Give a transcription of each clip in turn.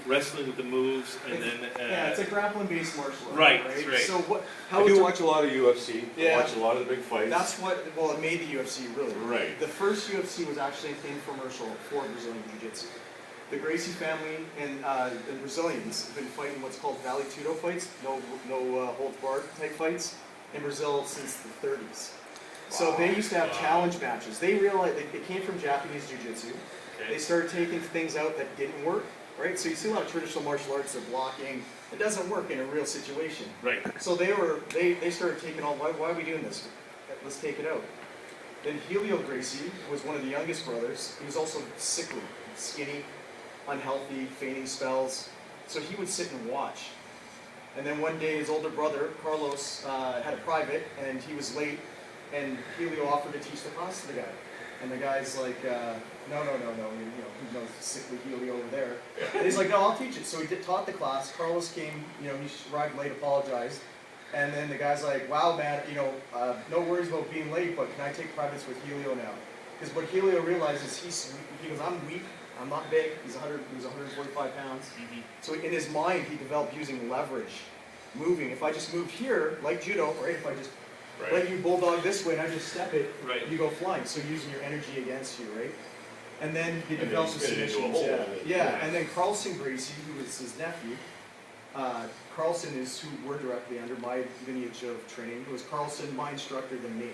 wrestling with the moves, and then yeah, it's a grappling-based martial art. Right. So what? I do watch a lot of UFC. Yeah. I watch a lot of the big fights. That's what. Well, it made the UFC really. Right. The first UFC was actually an infomercial for Brazilian Jiu-Jitsu. The Gracie family and the Brazilians have been fighting what's called Vale Tudo fights, no holds barred type fights, in Brazil since the 30s. So they used to have challenge matches. They realized it came from Japanese Jiu-Jitsu. Okay. They started taking things out that didn't work, right? So you see a lot of traditional martial arts, they're blocking. It doesn't work in a real situation. Right. So they started taking all, why are we doing this? Let's take it out. Then Helio Gracie was one of the youngest brothers. He was also sickly, skinny, unhealthy, feigning spells. So he would sit and watch. And then one day his older brother, Carlos, had a private and he was late and Helio offered to teach the class to the guy. And the guy's like, no, who knows sickly Helio over there. And he's like, no, I'll teach it. So he taught the class. Carlos came, he arrived late, apologized. And then the guy's like, wow, man, no worries about being late, but can I take privates with Helio now? Because what Helio realizes, he goes, I'm weak, I'm not big, he's 145 pounds. Mm-hmm. So in his mind, he developed using leverage, moving. If I just moved here, like judo, right, if I just let you bulldog this way and I just step it, you go flying. So using your energy against you, right? And then he develops the submissions. And then Carlson Gracie, who was his nephew, Carlson is who we're directly under, my lineage of training. It was Carlson, my instructor, than me.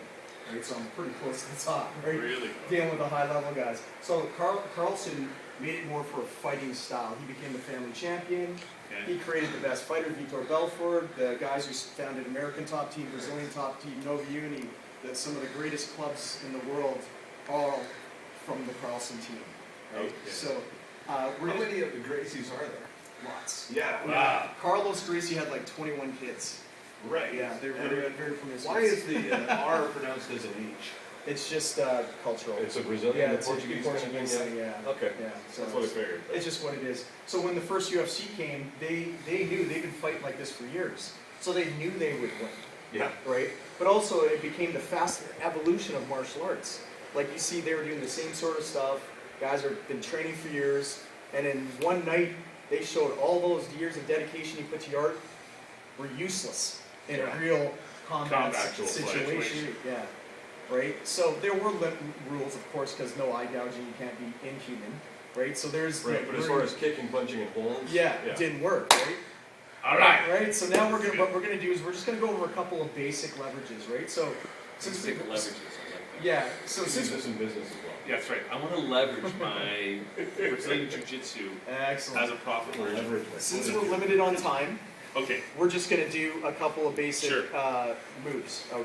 Right? So I'm pretty close to the top, right? Really? Dealing with the high level guys. So Carlson made it more for a fighting style. He became the family champion. Okay. He created the best fighter, Vitor Belfort, the guys who founded American top team, Brazilian top team, Nova Uni, some of the greatest clubs in the world, all from the Carlson team. Right? Okay. So, how many of the Gracies are there? Lots. Yeah. Wow. Carlos Gracie had like 21 kids. Right. Yeah, they're very promiscuous. Why is the R pronounced as an H? It's just cultural. It's a Brazilian, yeah, it's Portuguese a Portuguese kind of thing, yeah. Okay. Yeah, so that's what I figured. It's just what it is. So when the first UFC came, they knew they'd been fighting like this for years. So they knew they would win. Yeah. Right? But also it became the fast evolution of martial arts. Like you see, they were doing the same sort of stuff. Guys have been training for years. And in one night, they showed all those years of dedication you put to your art were useless in a real combat situation. Yeah. Right? So there were rules, of course, because no eye gouging, you can't be inhuman. Right? So there's... Right, but as far as kicking, punching, and holds... it didn't work, right? All right. Right? So now what we're going to do is we're just going to go over a couple of basic leverages, right? So... Since we leverages. Yeah, so since... this in business as well. Yeah, that's right. I want to leverage my Brazilian Jiu-Jitsu as a profit margin. Since we're limited on time, Okay. we're just going to do a couple of basic moves. Okay.